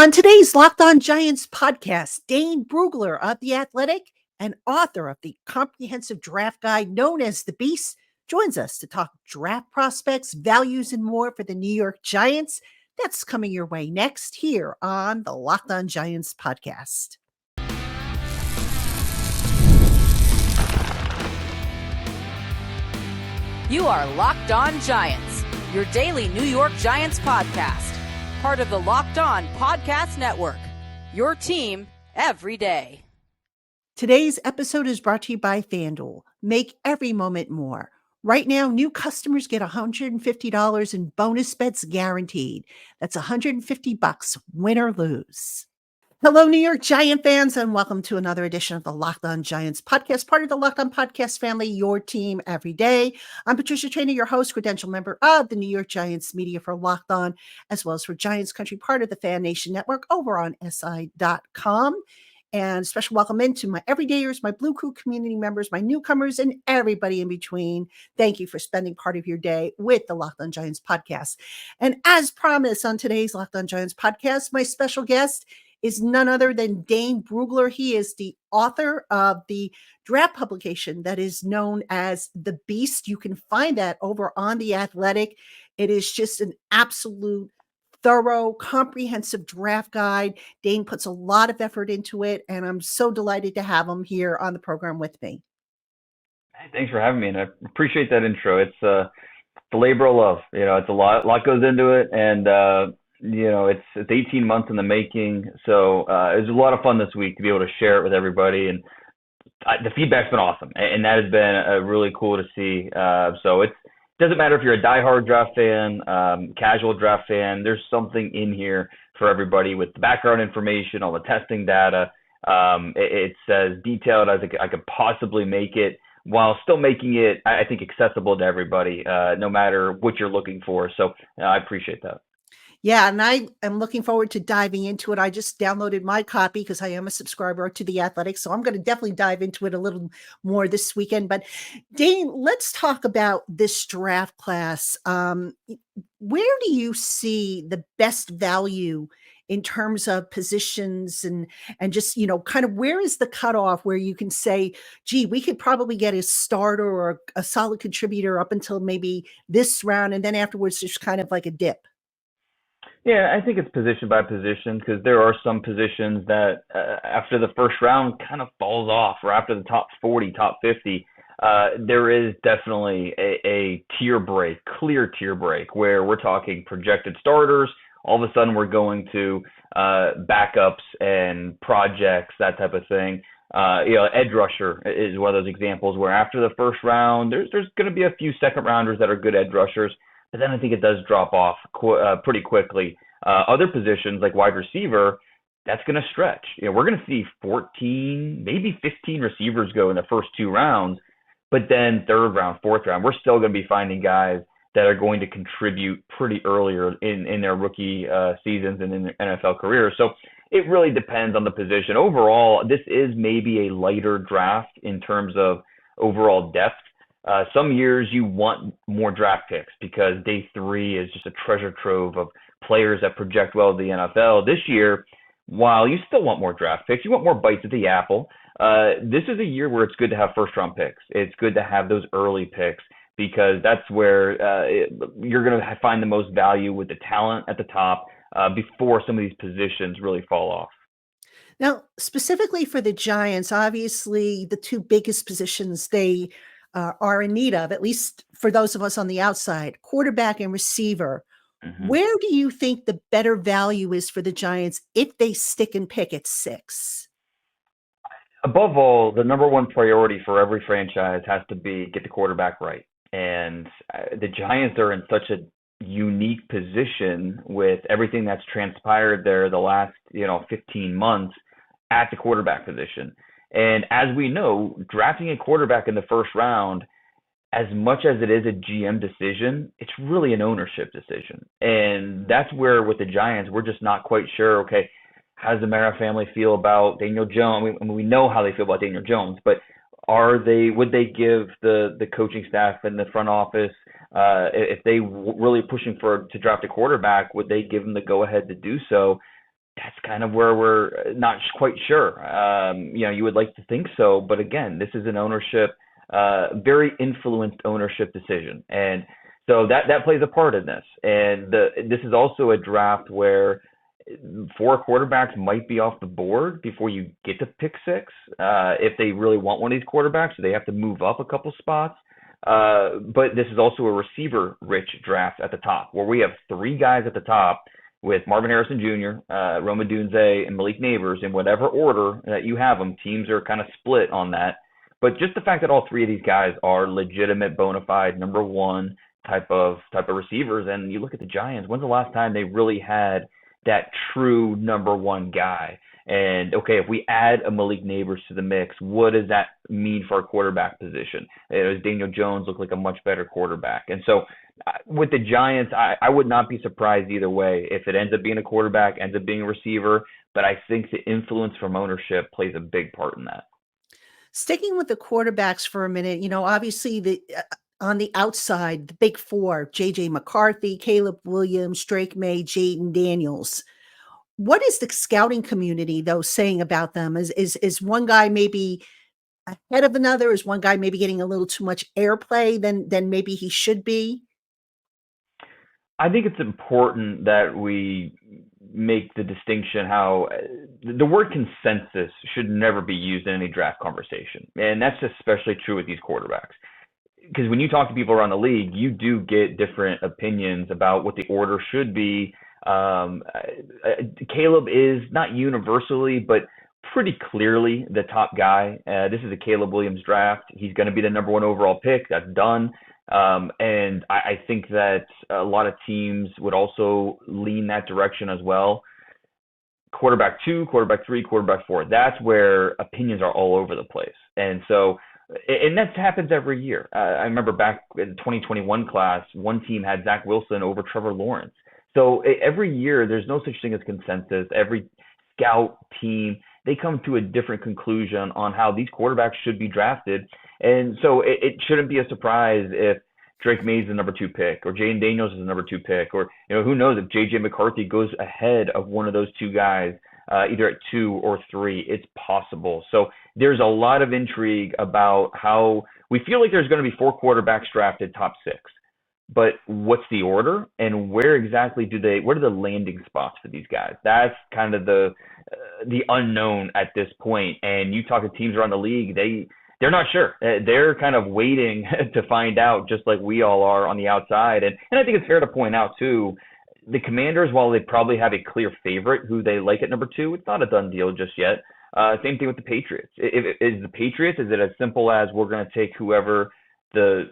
On today's Locked On Giants podcast, Dane Brugler of The Athletic and author of the comprehensive draft guide known as The Beast joins us to talk draft prospects, values, and more for the New York Giants. That's coming your way next here on the Locked On Giants podcast. You are Locked On Giants, your daily New York Giants podcast. Part of the Locked On Podcast Network, your team every day. Today's episode is brought to you by FanDuel. Make every moment more. Right now, new customers get $150 in bonus bets guaranteed. That's $150, win or lose. Hello, New York Giant fans, and welcome to another edition of the Locked On Giants podcast, part of the Locked On Podcast family, your team every day. I'm Patricia Traynor, your host, credential member of the New York Giants media for Locked On, as well as for Giants Country, part of the Fan Nation Network over on SI.com. And special welcome into my everydayers, my Blue Crew community members, my newcomers, and everybody in between. Thank you for spending part of your day with the Locked On Giants podcast. And as promised on today's Locked On Giants podcast, my special guest is none other than Dane Brugler. He is the author of the draft publication that is known as The Beast. You can find that over on The Athletic. It is just an absolute thorough, comprehensive draft guide. Dane puts a lot of effort into it, and I'm so delighted to have him here on the program with me. Hey, thanks for having me, and I appreciate that intro. It's the labor of love. It's a lot goes into it, and it's 18 months in the making. So it was a lot of fun this week to be able to share it with everybody, and the feedback's been awesome, and that has been really cool to see. So it doesn't matter if you're a diehard draft fan, casual draft fan. There's something in here for everybody with the background information, all the testing data. It's as detailed as I could possibly make it, while still making it, I think, accessible to everybody, no matter what you're looking for. So I appreciate that. Yeah, and I am looking forward to diving into it. I just downloaded my copy because I am a subscriber to The Athletic, so I'm going to definitely dive into it a little more this weekend. But Dane, let's talk about this draft class. Where do you see the best value in terms of positions and just, kind of where is the cutoff where you can say, gee, we could probably get a starter or a solid contributor up until maybe this round, and then afterwards there's kind of like a dip? Yeah, I think it's position by position, because there are some positions that after the first round kind of falls off, or after the top 40, top 50, there is definitely a tier break, clear tier break, where we're talking projected starters. All of a sudden we're going to backups and projects, that type of thing. Edge rusher is one of those examples where after the first round, there's going to be a few second rounders that are good edge rushers. But then I think it does drop off pretty quickly. Other positions like wide receiver, that's going to stretch. We're going to see 14, maybe 15 receivers go in the first two rounds, but then third round, fourth round, we're still going to be finding guys that are going to contribute pretty earlier in their rookie seasons and in their NFL careers. So it really depends on the position. Overall, this is maybe a lighter draft in terms of overall depth. Some years you want more draft picks because day three is just a treasure trove of players that project well to the NFL. This year, while you still want more draft picks, you want more bites at the apple. This is a year where it's good to have first round picks. It's good to have those early picks because that's where you're going to find the most value with the talent at the top before some of these positions really fall off. Now, specifically for the Giants, obviously the two biggest positions they are in need of, at least for those of us on the outside, quarterback and receiver. Mm-hmm. Where do you think the better value is for the Giants if they stick and pick at 6? Above all, the number one priority for every franchise has to be get the quarterback right. And the Giants are in such a unique position with everything that's transpired there the last 15 months at the quarterback position. And as we know, drafting a quarterback in the first round, as much as it is a GM decision, it's really an ownership decision. And that's where with the Giants, we're just not quite sure, okay, how does the Mara family feel about Daniel Jones? We know how they feel about Daniel Jones, but would they give the coaching staff and the front office, if they really pushing to draft a quarterback, would they give them the go ahead to do so? that's kind of where we're not quite sure. You would like to think so, but again, this is an ownership, very influenced ownership decision, and so that plays a part in this. And this is also a draft where 4 quarterbacks might be off the board before you get to pick 6. If they really want one of these quarterbacks, so they have to move up a couple spots. But this is also a receiver-rich draft at the top, where we have 3 guys at the top with Marvin Harrison Jr., Rome Odunze, and Malik Neighbors in whatever order that you have them. Teams are kind of split on that. But just the fact that all 3 of these guys are legitimate, bona fide, number one type of receivers, and you look at the Giants, when's the last time they really had that true number one guy? And okay, if we add a Malik Neighbors to the mix, what does that mean for our quarterback position? Does Daniel Jones look like a much better quarterback? And so with the Giants, I would not be surprised either way if it ends up being a quarterback, ends up being a receiver, but I think the influence from ownership plays a big part in that. Sticking with the quarterbacks for a minute, obviously on the outside, the big 4, J.J. McCarthy, Caleb Williams, Drake May, Jaden Daniels. What is the scouting community, though, saying about them? Is one guy maybe ahead of another? Is one guy maybe getting a little too much airplay than maybe he should be? I think it's important that we make the distinction how the word consensus should never be used in any draft conversation. And that's especially true with these quarterbacks. Because when you talk to people around the league, you do get different opinions about what the order should be. Caleb is not universally, but pretty clearly the top guy. This is a Caleb Williams draft. He's going to be the number 1 overall pick. That's done. And I think that a lot of teams would also lean that direction as well. Quarterback 2, quarterback 3, quarterback 4. That's where opinions are all over the place. And so, and that happens every year. I remember back in the 2021 class, one team had Zach Wilson over Trevor Lawrence. So every year, there's no such thing as consensus. Every scout team, they come to a different conclusion on how these quarterbacks should be drafted. And so it shouldn't be a surprise if Drake May is the number 2 pick, or Jaden Daniels is the number 2 pick, or who knows if J.J. McCarthy goes ahead of one of those 2 guys, either at 2 or 3. It's possible. So there's a lot of intrigue about how we feel like there's going to be 4 quarterbacks drafted top 6. But what's the order, and where exactly what are the landing spots for these guys? That's kind of the unknown at this point. And you talk to teams around the league, they're not sure. They're kind of waiting to find out, just like we all are on the outside. And I think it's fair to point out, too, the Commanders, while they probably have a clear favorite who they like at number 2, it's not a done deal just yet. Same thing with the Patriots. Is the Patriots, is it as simple as we're going to take whoever the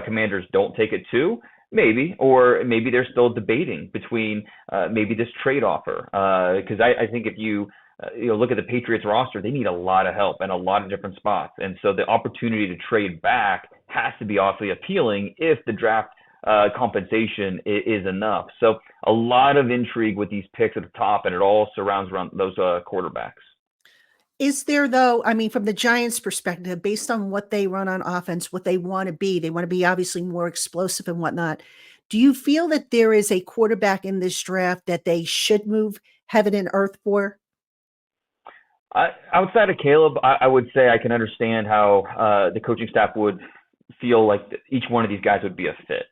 Commanders don't take it to? Maybe, or maybe they're still debating between maybe this trade offer. Because I think if you look at the Patriots roster, they need a lot of help and a lot of different spots. And so the opportunity to trade back has to be awfully appealing if the draft compensation is enough. So a lot of intrigue with these picks at the top, and it all surrounds around those quarterbacks. Is there, though, from the Giants' perspective, based on what they run on offense, what they want to be obviously more explosive and whatnot. Do you feel that there is a quarterback in this draft that they should move heaven and earth for? Outside of Caleb, I would say I can understand how the coaching staff would feel like each one of these guys would be a fit.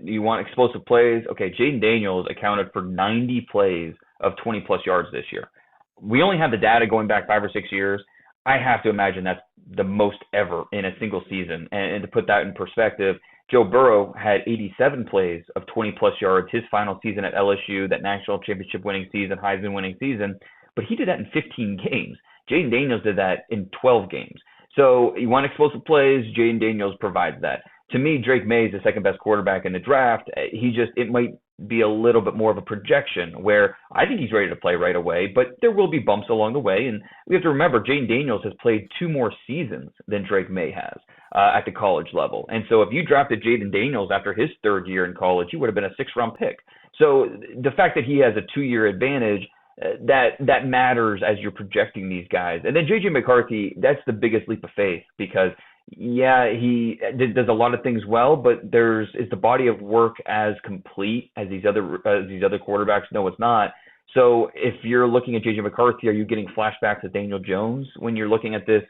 You want explosive plays? Okay, Jaden Daniels accounted for 90 plays of 20-plus yards this year. We only have the data going back 5 or 6 years. I have to imagine that's the most ever in a single season. And to put that in perspective, Joe Burrow had 87 plays of 20-plus yards his final season at LSU, that national championship winning season, Heisman winning season. But he did that in 15 games. Jaden Daniels did that in 12 games. So you want explosive plays, Jaden Daniels provides that. To me, Drake May is the second best quarterback in the draft. It might be a little bit more of a projection where I think he's ready to play right away, but there will be bumps along the way. And we have to remember, Jaden Daniels has played 2 more seasons than Drake May has at the college level. And so if you drafted Jaden Daniels after his 3rd year in college, he would have been a 6th-round pick. So the fact that he has a 2-year advantage, that matters as you're projecting these guys. And then J.J. McCarthy, that's the biggest leap of faith because, yeah, he does a lot of things well, but is the body of work as complete as these other quarterbacks? No, it's not. So if you're looking at JJ McCarthy, are you getting flashbacks of Daniel Jones when you're looking at this?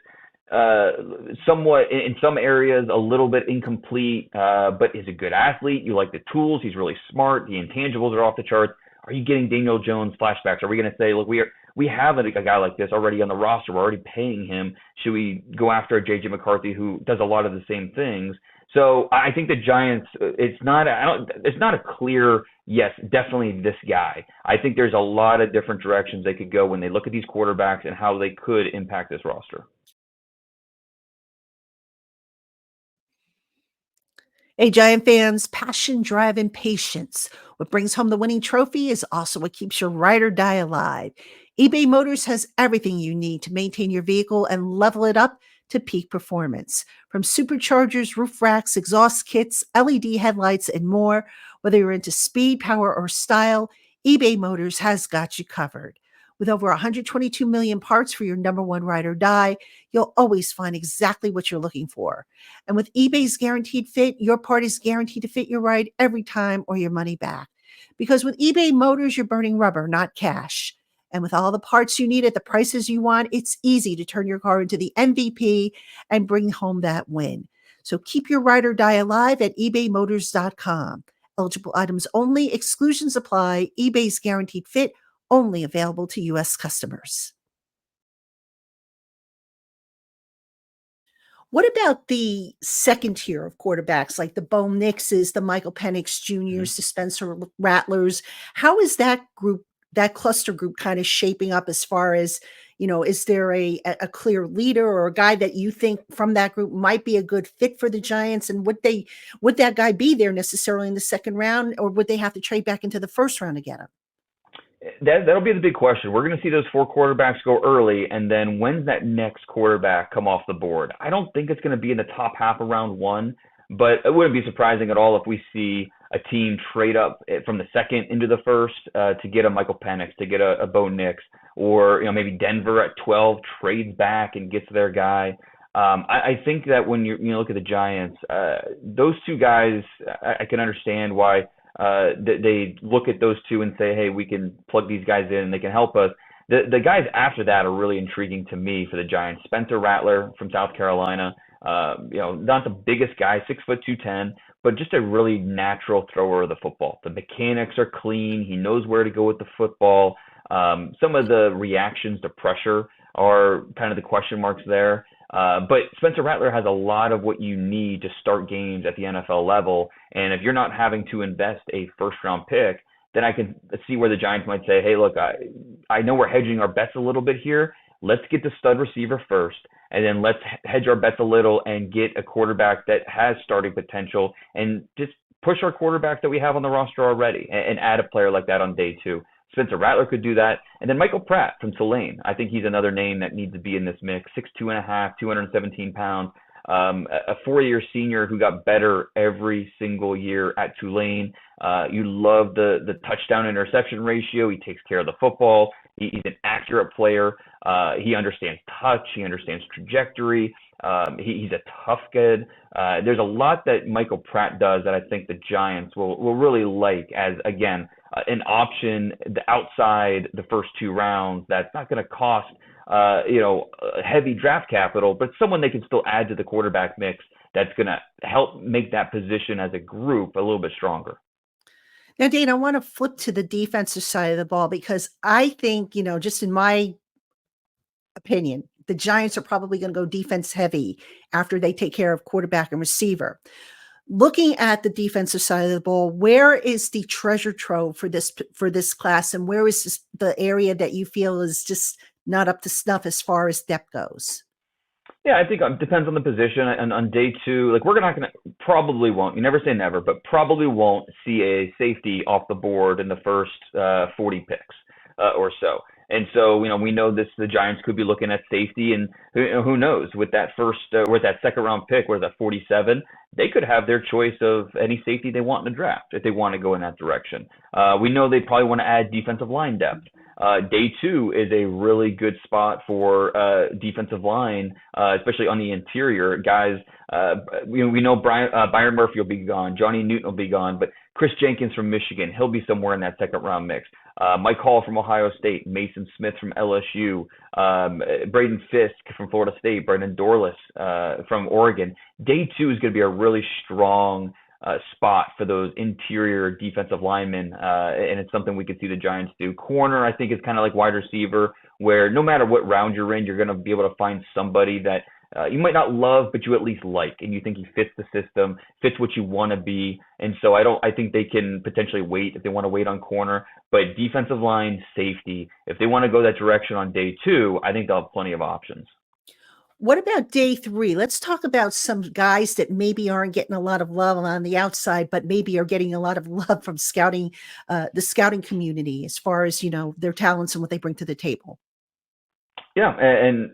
Somewhat in some areas a little bit incomplete, but is a good athlete. You like the tools. He's really smart. The intangibles are off the charts. Are you getting Daniel Jones flashbacks? Are we going to say, look, we have a guy like this already on the roster. We're already paying him. Should we go after a JJ McCarthy who does a lot of the same things? So I think the Giants, it's not a clear yes, definitely this guy. I think there's a lot of different directions they could go when they look at these quarterbacks and how they could impact this roster. Hey, Giant fans, passion, drive, and patience. What brings home the winning trophy is also what keeps your ride or die alive. eBay Motors has everything you need to maintain your vehicle and level it up to peak performance. From superchargers, roof racks, exhaust kits, LED headlights, and more, whether you're into speed, power, or style, eBay Motors has got you covered. With over 122 million parts for your number one ride or die, you'll always find exactly what you're looking for. And with eBay's guaranteed fit, your part is guaranteed to fit your ride every time or your money back. Because with eBay Motors, you're burning rubber, not cash. And with all the parts you need at the prices you want, it's easy to turn your car into the MVP and bring home that win. So keep your ride or die alive at ebaymotors.com. Eligible items only, exclusions apply, eBay's guaranteed fit, only available to U.S. customers. What about the second tier of quarterbacks, like the Bo Nixes, the Michael Penix Jr.'s, the Spencer Rattlers? How is that group, that cluster group, kind of shaping up as far as, is there a clear leader or a guy that you think from that group might be a good fit for the Giants? And would that guy be there necessarily in the second round, or would they have to trade back into the first round to get him? That'll be the big question. We're going to see those four quarterbacks go early, and then when's that next quarterback come off the board? I don't think it's going to be in the top half of round one, but it wouldn't be surprising at all if we see a team trade up from the second into the first to get a Michael Penix, to get a Bo Nix, or maybe Denver at 12 trades back and gets their guy. I think that when you look at the Giants, those two guys, I can understand why. They look at those two and say, hey, we can plug these guys in and they can help us. The guys after that are really intriguing to me for the Giants. Spencer Rattler from South Carolina, not the biggest guy, 6'2", 210, but just a really natural thrower of the football. The mechanics are clean. He knows where to go with the football. Some of the reactions to pressure are kind of the question marks there. But Spencer Rattler has a lot of what you need to start games at the NFL level. And if you're not having to invest a first-round pick, then I can see where the Giants might say, hey, look, I know we're hedging our bets a little bit here. Let's get the stud receiver first, and then let's hedge our bets a little and get a quarterback that has starting potential and just push our quarterback that we have on the roster already and add a player like that on day two. Spencer Rattler could do that. And then Michael Pratt from Tulane. I think he's another name that needs to be in this mix. 6'2.5", 217 pounds. A four-year senior who got better every single year at Tulane. You love the touchdown interception ratio. He takes care of the football. He's an accurate player. He understands touch. He understands trajectory. He's a tough kid. There's a lot that Michael Pratt does that I think the Giants will really like as, again, an option outside the first two rounds that's not going to cost heavy draft capital, but someone they can still add to the quarterback mix that's going to help make that position as a group a little bit stronger. Now, Dane, I want to flip to the defensive side of the ball because I think, just in my opinion, the Giants are probably going to go defense heavy after they take care of quarterback and receiver. Looking at the defensive side of the ball, where is the treasure trove for this class, and where is the area that you feel is just not up to snuff as far as depth goes? Yeah, I think it depends on the position. And on day two, we're not going to, probably won't, you never say never, but probably won't see a safety off the board in the first 40 picks or so. And so, we know the Giants could be looking at safety, and who knows, with that with that second round pick, where that 47, they could have their choice of any safety they want in the draft if they want to go in that direction. We know they probably want to add defensive line depth. Day two is a really good spot for defensive line, especially on the interior. Guys, we know Byron Murphy will be gone. Johnny Newton will be gone, but Chris Jenkins from Michigan, he'll be somewhere in that second round mix. Mike Hall from Ohio State, Mason Smith from LSU, Braden Fisk from Florida State, Brendan Dorless from Oregon. Day 2 is going to be a really strong spot for those interior defensive linemen, and it's something we could see the Giants do. Corner, I think, is kind of like wide receiver, where no matter what round you're in, you're going to be able to find somebody that you might not love, but you at least like, and you think he fits the system, fits what you want to be. And so I think they can potentially wait if they want to wait on corner, but defensive line, safety, if they want to go that direction on day 2, I think they'll have plenty of options. What about day 3? Let's talk about some guys that maybe aren't getting a lot of love on the outside, but maybe are getting a lot of love from scouting, the scouting community, as far as, their talents and what they bring to the table. Yeah, and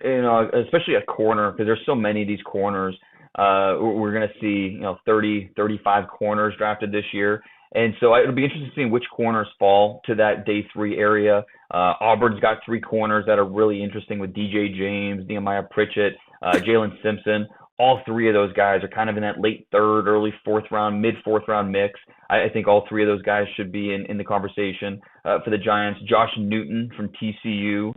especially at corner, because there's so many of these corners. We're going to see 30, 35 corners drafted this year, and so it'll be interesting to see which corners fall to that day 3 area. Auburn's got 3 corners that are really interesting with DJ James, Nehemiah Pritchett, Jalen Simpson. All 3 of those guys are kind of in that late 3rd, early 4th round, mid 4th round mix. I think all 3 of those guys should be in the conversation for the Giants. Josh Newton from TCU.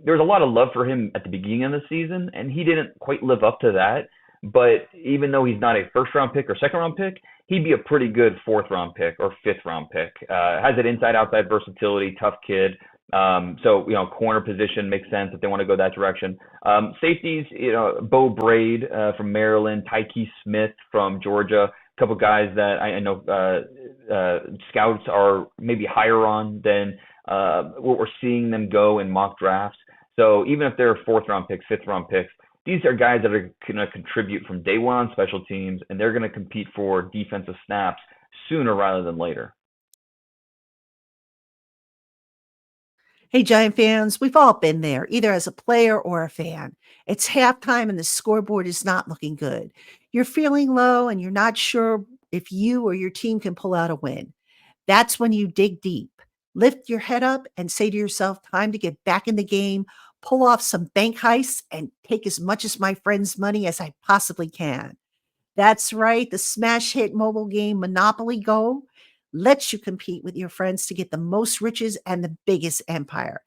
There's a lot of love for him at the beginning of the season, and he didn't quite live up to that. But even though he's not a first-round pick or second-round pick, he'd be a pretty good 4th-round pick or 5th-round pick. Has that inside-outside versatility, tough kid. So corner position makes sense if they want to go that direction. Safeties, Bo Braid from Maryland, Tyke Smith from Georgia. A couple guys that I know scouts are maybe higher on than what we're seeing them go in mock drafts. So even if they're 4th-round picks, 5th-round picks, these are guys that are going to contribute from day 1 on special teams, and they're going to compete for defensive snaps sooner rather than later. Hey, Giant fans, we've all been there, either as a player or a fan. It's halftime and the scoreboard is not looking good. You're feeling low and you're not sure if you or your team can pull out a win. That's when you dig deep. Lift your head up and say to yourself, time to get back in the game, pull off some bank heists, and take as much of my friends' money as I possibly can. That's right. The smash hit mobile game Monopoly Go lets you compete with your friends to get the most riches and the biggest empire.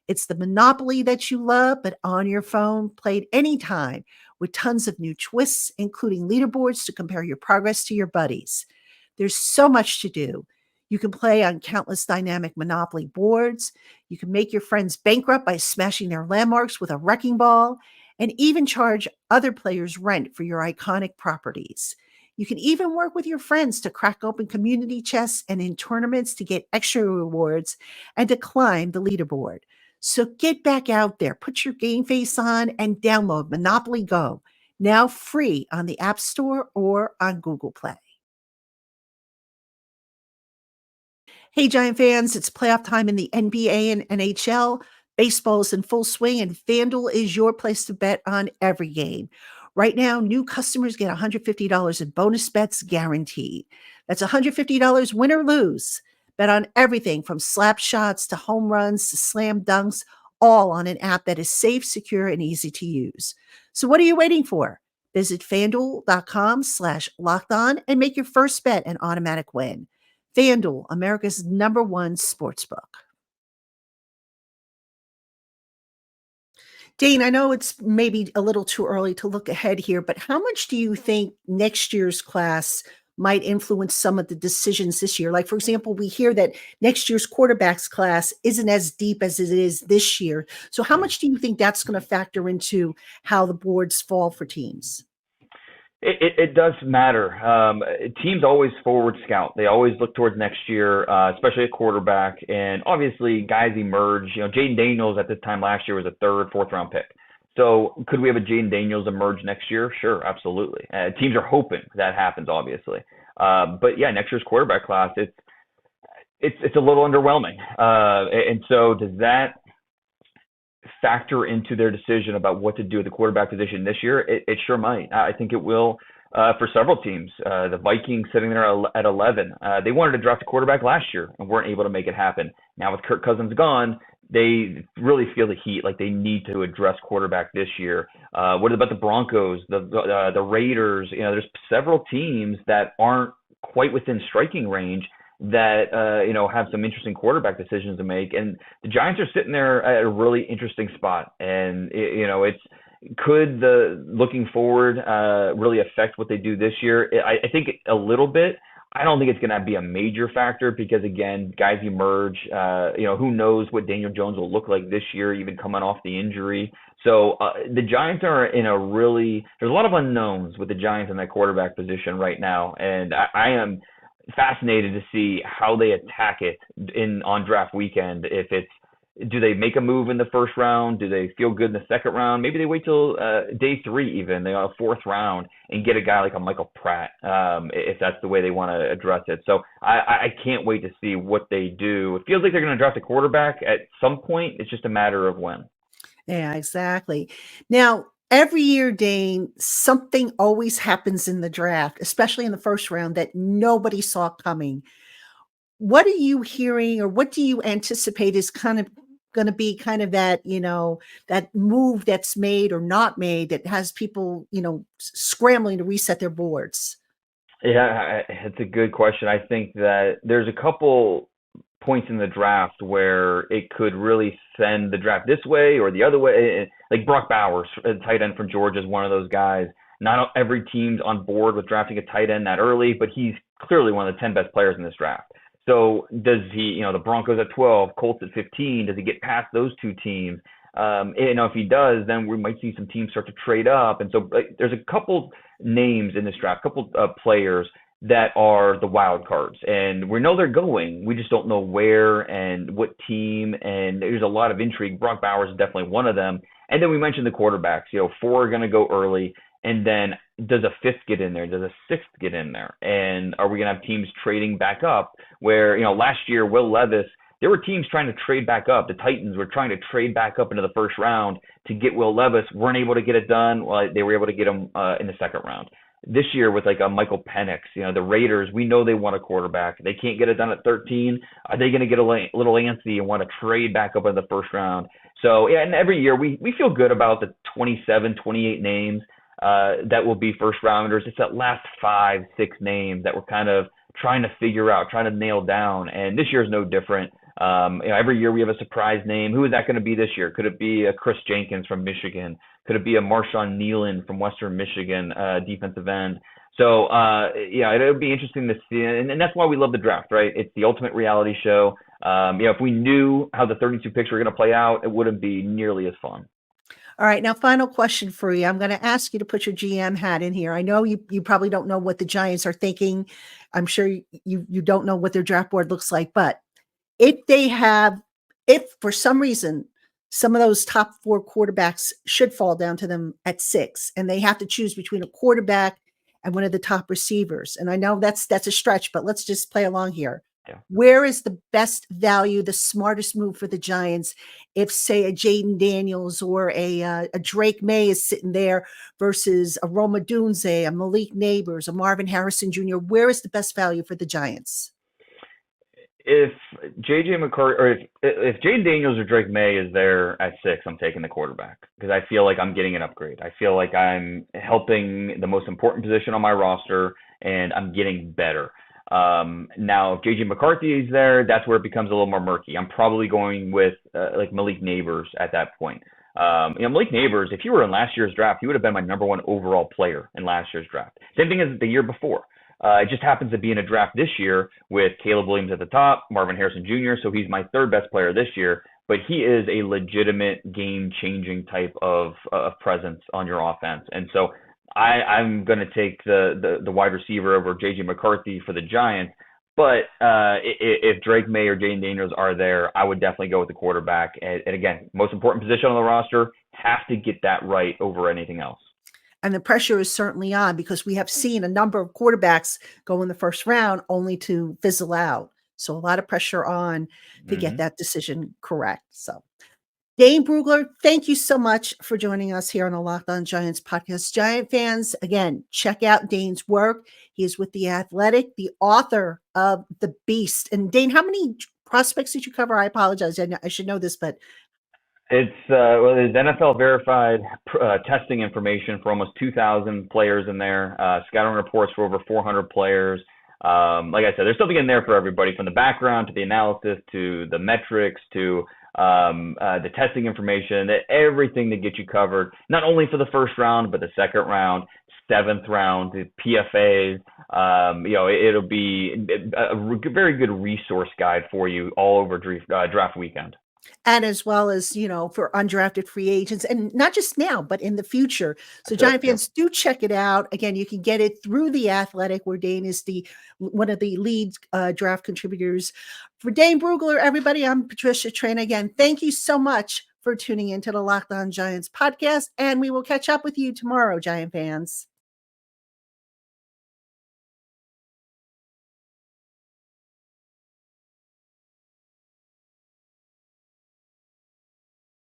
It's the Monopoly that you love, but on your phone, played anytime, with tons of new twists, including leaderboards to compare your progress to your buddies. There's so much to do. You can play on countless dynamic Monopoly boards. You can make your friends bankrupt by smashing their landmarks with a wrecking ball, and even charge other players rent for your iconic properties. You can even work with your friends to crack open community chests and in tournaments to get extra rewards and to climb the leaderboard. So get back out there, put your game face on, and download Monopoly Go, now free on the App Store or on Google Play. Hey, Giant fans, it's playoff time in the NBA and NHL. Baseball is in full swing, and FanDuel is your place to bet on every game. Right now, new customers get $150 in bonus bets guaranteed. That's $150 win or lose. Bet on everything from slap shots to home runs to slam dunks, all on an app that is safe, secure, and easy to use. So what are you waiting for? Visit FanDuel.com/lockedon and make your first bet an automatic win. FanDuel, America's #1 sportsbook. Dane, I know it's maybe a little too early to look ahead here, but how much do you think next year's class might influence some of the decisions this year? Like, for example, we hear that next year's quarterbacks class isn't as deep as it is this year. So how much do you think that's going to factor into how the boards fall for teams? It does matter. Teams always forward scout. They always look towards next year, especially at quarterback. And obviously, guys emerge. Jaden Daniels at this time last year was a 3rd, 4th-round pick. So could we have a Jaden Daniels emerge next year? Sure, absolutely. Teams are hoping that happens, obviously. But yeah, next year's quarterback class, it's a little underwhelming. And so does that factor into their decision about what to do at the quarterback position this year? It sure might. I think it will for several teams. The Vikings sitting there at 11. They wanted to draft a quarterback last year and weren't able to make it happen. Now with Kirk Cousins gone, they really feel the heat, like they need to address quarterback this year. What about the Broncos, the Raiders? There's several teams that aren't quite within striking range that have some interesting quarterback decisions to make. And the Giants are sitting there at a really interesting spot. And it's could the looking forward really affect what they do this year? I think a little bit. I don't think it's going to be a major factor because, again, guys emerge. Who knows what Daniel Jones will look like this year, even coming off the injury. So the Giants are in there's a lot of unknowns with the Giants in that quarterback position right now. And I am fascinated to see how they attack it on draft weekend. Do they make a move in the first round? Do they feel good in the second round? Maybe they wait till day 3 even, they are fourth round, and get a guy like a Michael Pratt, if that's the way they want to address it. So I can't wait to see what they do. It feels like they're going to draft a quarterback at some point. It's just a matter of when. Yeah, exactly. Now, every year, Dane, something always happens in the draft, especially in the first round, that nobody saw coming. What are you hearing, or what do you anticipate is kind of going to be kind of that, that move that's made or not made that has people, scrambling to reset their boards? Yeah, it's a good question. I think that there's a couple points in the draft where it could really send the draft this way or the other way. Like Brock Bowers, a tight end from Georgia, is one of those guys. Not every team's on board with drafting a tight end that early, but he's clearly one of the 10 best players in this draft. So does he, the Broncos at 12, Colts at 15, does he get past those two teams? If he does, then we might see some teams start to trade up. And so there's a couple names in this draft, a couple players that are the wild cards. And we know they're going. We just don't know where and what team. And there's a lot of intrigue. Brock Bowers is definitely one of them. And then we mentioned the quarterbacks. 4 are going to go early. And then does a 5th get in there? Does a 6th get in there? And are we going to have teams trading back up where, last year, Will Levis, there were teams trying to trade back up. The Titans were trying to trade back up into the first round to get Will Levis. Weren't able to get it done. Well, they were able to get him in the second round. This year with like a Michael Penix, the Raiders, we know they want a quarterback. They can't get it done at 13. Are they going to get a little antsy and want to trade back up in the first round? So, yeah, and every year we feel good about the 27, 28 names that will be first rounders. It's that last 5, 6 names that we're kind of trying to figure out, trying to nail down. And this year is no different. Every year we have a surprise name. Who is that going to be this year? Could it be a Chris Jenkins from Michigan? Could it be a Marshawn Nealon from Western Michigan, defensive end? So, it'll be interesting to see. And that's why we love the draft, right? It's the ultimate reality show. If we knew how the 32 picks were going to play out, it wouldn't be nearly as fun. All right. Now, final question for you. I'm going to ask you to put your GM hat in here. I know you probably don't know what the Giants are thinking. I'm sure you don't know what their draft board looks like, but if for some reason, some of those top 4 quarterbacks should fall down to them at 6, and they have to choose between a quarterback and one of the top receivers. And I know that's a stretch, but let's just play along here. Yeah. Where is the best value, the smartest move for the Giants if, say, a Jaden Daniels or a Drake May is sitting there versus a Roma Dunze, a Malik Neighbors, a Marvin Harrison Jr.? Where is the best value for the Giants? If J.J. McCarthy or if Jaden Daniels or Drake May is there at 6, I'm taking the quarterback because I feel like I'm getting an upgrade. I feel like I'm helping the most important position on my roster, and I'm getting better. Now, if J.J. McCarthy is there, that's where it becomes a little more murky. I'm probably going with like Malik Neighbors at that point. Malik Neighbors, if you were in last year's draft, he would have been my number 1 overall player in last year's draft. Same thing as the year before. It just happens to be in a draft this year with Caleb Williams at the top, Marvin Harrison Jr., so he's my 3rd best player this year, but he is a legitimate game-changing type of presence on your offense. And so I'm going to take the wide receiver over J.J. McCarthy for the Giants, but if Drake May or Jaden Daniels are there, I would definitely go with the quarterback. And again, most important position on the roster, have to get that right over anything else. And the pressure is certainly on because we have seen a number of quarterbacks go in the first round only to fizzle out. So a lot of pressure on to get that decision correct. So Dane Brugler, thank you so much for joining us here on the Locked On Giants podcast. Giant fans, again, check out Dane's work. He is with The Athletic, the author of The Beast. And Dane, how many prospects did you cover? I apologize. I should know this, but it's there's NFL verified testing information for almost 2,000 players in there, scouting reports for over 400 players. Like I said, there's something in there for everybody, from the background to the analysis to the metrics to the testing information, everything to get you covered, not only for the first round, but the second round, seventh round, the PFAs. It'll be a very good resource guide for you all over draft weekend. And as well as, for undrafted free agents, and not just now, but in the future. So Giant fans, do check it out. Again, you can get it through The Athletic, where Dane is one of the lead draft contributors. For Dane Brugler, everybody, I'm Patricia Traina. Again, thank you so much for tuning into the Locked On Giants podcast, and we will catch up with you tomorrow, Giant fans.